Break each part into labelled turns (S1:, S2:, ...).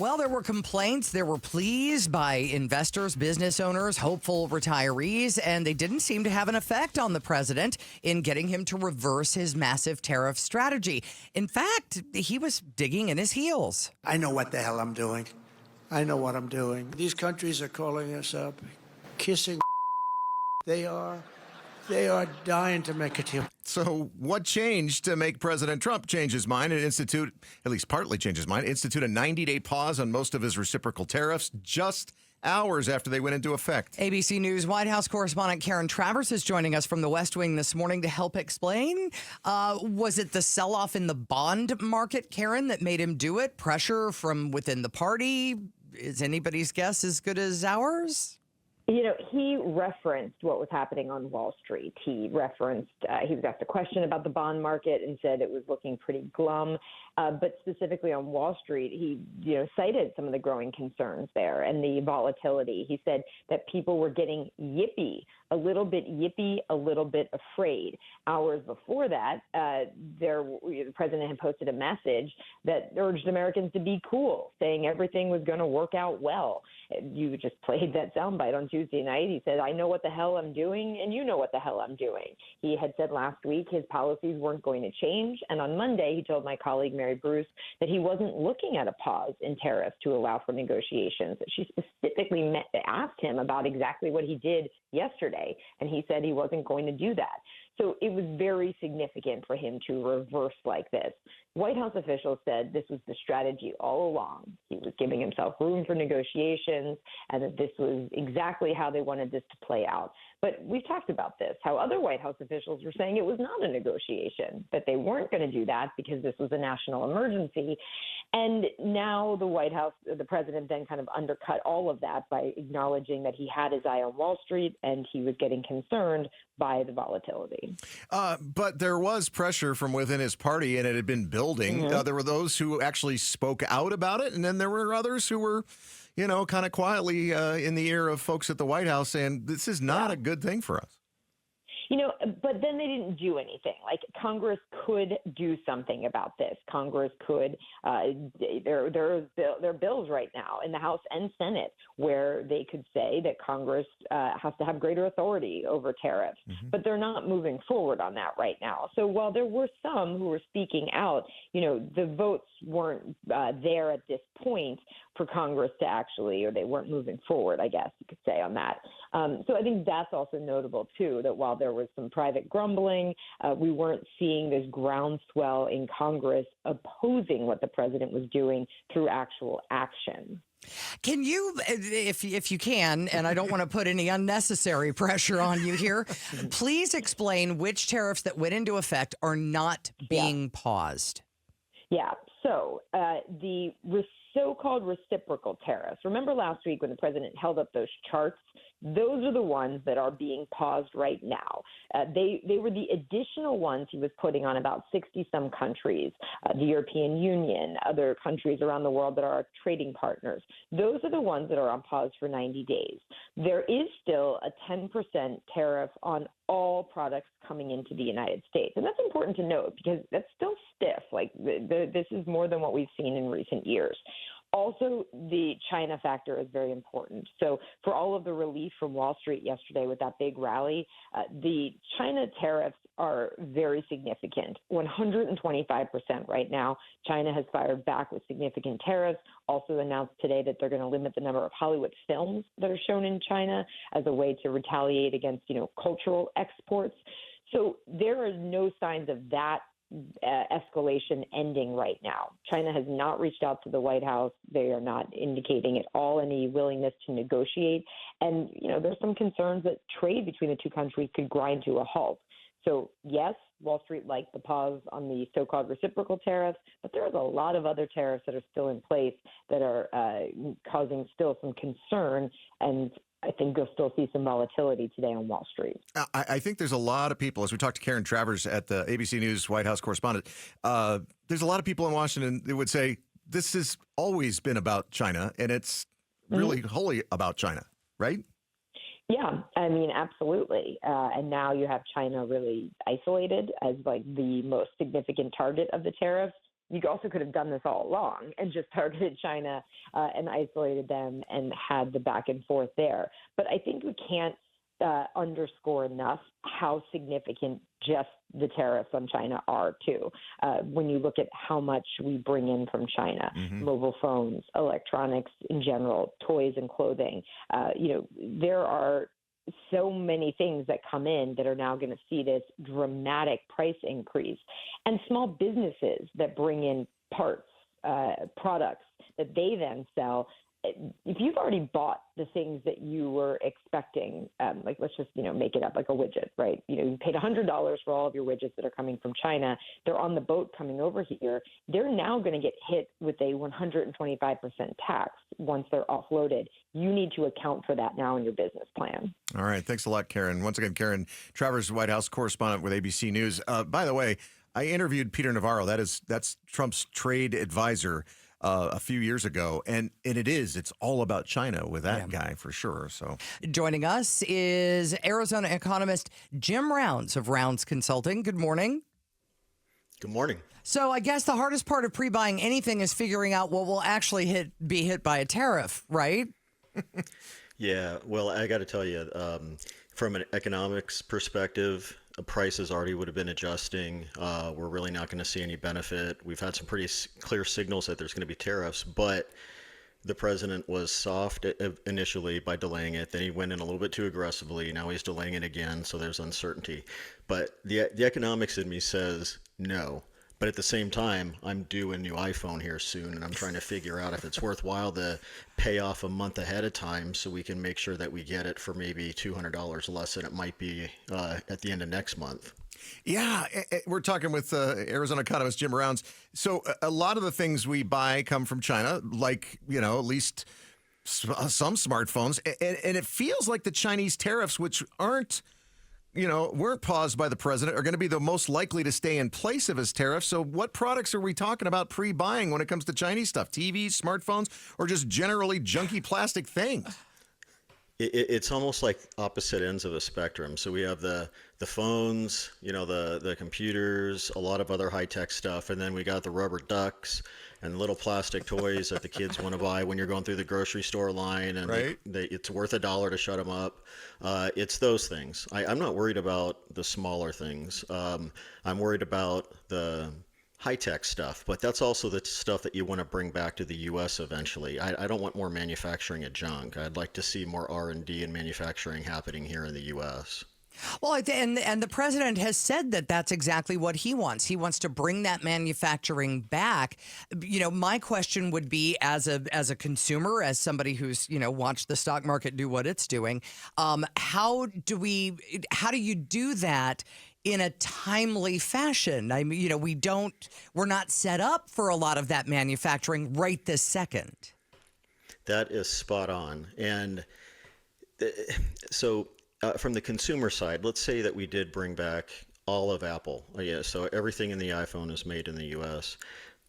S1: Well, there were complaints, there were pleas by investors, business owners, hopeful retirees, and they didn't seem to have an effect on the president in getting him to reverse his massive tariff strategy. In fact, he was digging in his heels.
S2: I know what the hell I'm doing. I know what I'm doing. These countries are calling us up, kissing. They are dying to make a deal.
S3: So what changed to make President Trump change his mind and institute, at least partly change his mind, institute a 90-day pause on most of his reciprocal tariffs just hours after they went into effect?
S1: ABC News White House correspondent Karen Travers is joining us from the West Wing this morning to help explain. Was it the sell-off in the bond market, Karen, that made him do it? Pressure from within the party? Is anybody's guess as good as ours?
S4: You know, he referenced what was happening on Wall Street. He referenced, he was asked a question about the bond market and said it was looking pretty glum. But specifically on Wall Street, he, cited some of the growing concerns there and the volatility. He said that people were getting yippy, a little bit afraid. Hours before that, the president had posted a message that urged Americans to be cool, saying everything was going to work out well. You just played that soundbite on Tuesday night. He said, I know what the hell I'm doing, and you know what the hell I'm doing. He had said last week his policies weren't going to change. And on Monday, he told my colleague, Mary Bruce, that he wasn't looking at a pause in tariffs to allow for negotiations. She specifically asked him about exactly what he did yesterday, and he said he wasn't going to do that. So it was very significant for him to reverse like this. White House officials said this was the strategy all along. He was giving himself room for negotiations and that this was exactly how they wanted this to play out. But we've talked about this, how other White House officials were saying it was not a negotiation, that they weren't going to do that because this was a national emergency. And now the White House, the president then kind of undercut all of that by acknowledging that he had his eye on Wall Street and he was getting concerned by the volatility.
S3: But there was pressure from within his party, and it had been building.
S4: Mm-hmm.
S3: There were those who actually spoke out about it, and then there were others who were, kind of quietly in the ear of folks at the White House saying, this is not a good thing for us.
S4: But then they didn't do anything. Like, Congress could do something about this. Congress could, there are bills right now in the House and Senate where they could say that Congress has to have greater authority over tariffs. Mm-hmm. But they're not moving forward on that right now. So while there were some who were speaking out, the votes weren't there at this point for Congress to actually, or they weren't moving forward, I guess you could say, on that. So I think that's also notable, too, that while there was some private grumbling, we weren't seeing this groundswell in Congress opposing what the president was doing through actual action.
S1: Can you, if you can, and I don't want to put any unnecessary pressure on you here, please explain which tariffs that went into effect are not being paused?
S4: Yeah. So the so-called reciprocal tariffs. Remember last week when the president held up those charts? Those are the ones that are being paused right now. They were the additional ones he was putting on about 60-some countries, the European Union, other countries around the world that are our trading partners. Those are the ones that are on pause for 90 days. There is still a 10% tariff on all products coming into the United States. And that's important to note because that's still stiff. Like this is more than what we've seen in recent years. Also, the China factor is very important. So for all of the relief from Wall Street yesterday with that big rally, the China tariffs are very significant, 125% right now. China has fired back with significant tariffs, also announced today that they're going to limit the number of Hollywood films that are shown in China as a way to retaliate against, cultural exports. So there are no signs of that escalation ending right now. China has not reached out to the White House. They are not indicating at all any willingness to negotiate. And, there's some concerns that trade between the two countries could grind to a halt. So, yes, Wall Street liked the pause on the so-called reciprocal tariffs, but there's a lot of other tariffs that are still in place that are causing still some concern, and I think you'll still see some volatility today on Wall Street.
S3: I think there's a lot of people, as we talked to Karen Travers at the ABC News White House correspondent, there's a lot of people in Washington that would say this has always been about China, and it's really wholly about China, right?
S4: Yeah, I mean, absolutely. And now you have China really isolated as like the most significant target of the tariffs. You also could have done this all along and just targeted China and isolated them and had the back and forth there. But I think we can't underscore enough how significant just the tariffs on China are, too. When you look at how much we bring in from China, mobile phones, electronics in general, toys and clothing, there are so many things that come in that are now going to see this dramatic price increase. And small businesses that bring in parts, products that they then sell, if you've already bought the things that you were expecting, like let's just, make it up like a widget, right? You paid $100 for all of your widgets that are coming from China. They're on the boat coming over here. They're now going to get hit with a 125% tax once they're offloaded. You need to account for that now in your business plan.
S3: All right. Thanks a lot, Karen. Once again, Karen Travers, White House correspondent with ABC News. By the way, I interviewed Peter Navarro. That's Trump's trade advisor a few years ago, and it's all about China with that guy for sure. So
S1: joining us is Arizona economist Jim Rounds of Rounds Consulting. Good morning.
S5: Good morning.
S1: So I guess the hardest part of pre-buying anything is figuring out what will actually be hit by a tariff, right?
S5: Yeah, well, I got to tell you, from an economics perspective, prices already would have been adjusting. We're really not going to see any benefit. We've had some pretty clear signals that there's going to be tariffs, but the president was soft initially by delaying it. Then he went in a little bit too aggressively. Now he's delaying it again, so there's uncertainty. But the economics in me says no. But at the same time, I'm due a new iPhone here soon, and I'm trying to figure out if it's worthwhile to pay off a month ahead of time so we can make sure that we get it for maybe $200 less than it might be at the end of next month.
S3: Yeah, we're talking with Arizona economist Jim Rounds. So a lot of the things we buy come from China, like, at least some smartphones. And it feels like the Chinese tariffs, which weren't paused by the president, are going to be the most likely to stay in place of his tariffs. So what products are we talking about pre-buying when it comes to Chinese stuff? TVs, smartphones, or just generally junky plastic things?
S5: It's almost like opposite ends of a spectrum. So we have the phones, the computers, a lot of other high-tech stuff, and then we got the rubber ducks and little plastic toys that the kids want to buy when you're going through the grocery store line, and
S3: right.
S5: It's worth $1 to shut them up. It's those things. I'm not worried about the smaller things. I'm worried about the high-tech stuff, but that's also the stuff that you want to bring back to the U.S. eventually. I don't want more manufacturing of junk. I'd like to see more R&D and manufacturing happening here in the U.S.
S1: Well, and the president has said that that's exactly what he wants. He wants to bring that manufacturing back. My question would be, as a consumer, as somebody who's watched the stock market do what it's doing, how do you do that in a timely fashion? I mean, we're not set up for a lot of that manufacturing right this second.
S5: That is spot on. And so from the consumer side, let's say that we did bring back all of Apple. So everything in the iPhone is made in the U.S.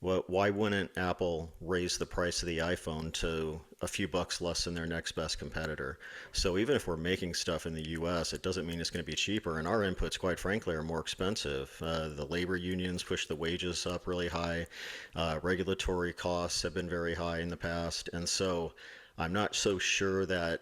S5: Well, why wouldn't Apple raise the price of the iPhone to a few bucks less than their next best competitor? So even if we're making stuff in the U.S., it doesn't mean it's going to be cheaper. And our inputs, quite frankly, are more expensive. The labor unions push the wages up really high. Regulatory costs have been very high in the past. And so I'm not so sure that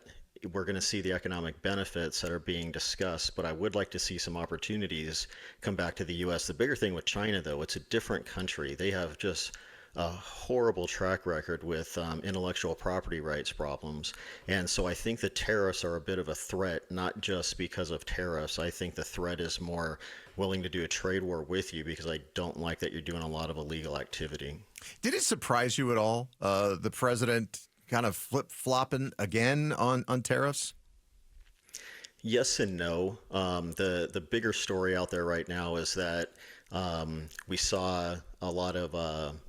S5: we're going to see the economic benefits that are being discussed, but I would like to see some opportunities come back to the U.S. The bigger thing with China, though, it's a different country. They have just a horrible track record with intellectual property rights problems. And so I think the tariffs are a bit of a threat, not just because of tariffs. I think the threat is more willing to do a trade war with you because I don't like that you're doing a lot of illegal activity.
S3: Did it surprise you at all, the president kind of flip-flopping again on tariffs?
S5: Yes and no. The bigger story out there right now is that we saw a lot of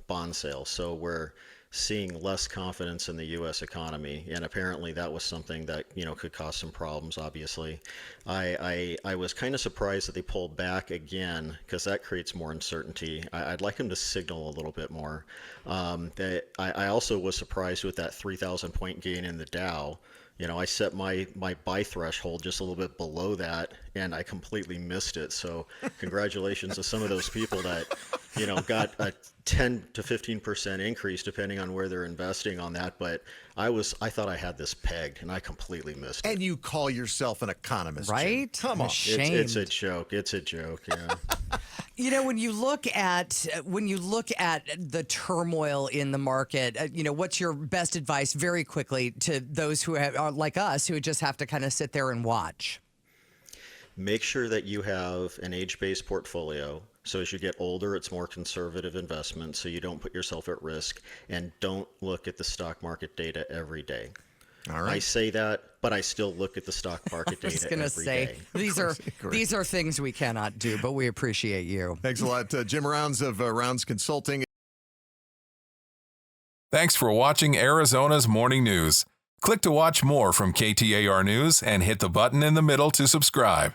S5: bond sales. So we're seeing less confidence in the U.S. economy, and apparently that was something that could cause some problems. Obviously, I was kind of surprised that they pulled back again because that creates more uncertainty. I'd like them to signal a little bit more. I also was surprised with that 3,000 point gain in the Dow. I set my buy threshold just a little bit below that, and I completely missed it. So congratulations to some of those people that, got a 10 to 15% increase depending on where they're investing on that. But I thought I had this pegged, and I completely missed it.
S3: And you call yourself an economist,
S1: Right?
S3: Jim. Come on.
S5: It's a joke. It's a joke. Yeah.
S1: When you look at the turmoil in the market, what's your best advice very quickly to those who are like us who just have to kind of sit there and watch?
S5: Make sure that you have an age-based portfolio. So as you get older, it's more conservative investment, so you don't put yourself at risk, and don't look at the stock market data every day.
S3: All right.
S5: I say that, but I still look at the stock market data every day.
S1: I was going to say, these are things we cannot do, but we appreciate you.
S3: Thanks a lot, Jim Rounds of Rounds Consulting.
S6: Thanks for watching Arizona's Morning News. Click to watch more from KTAR News and hit the button in the middle to subscribe.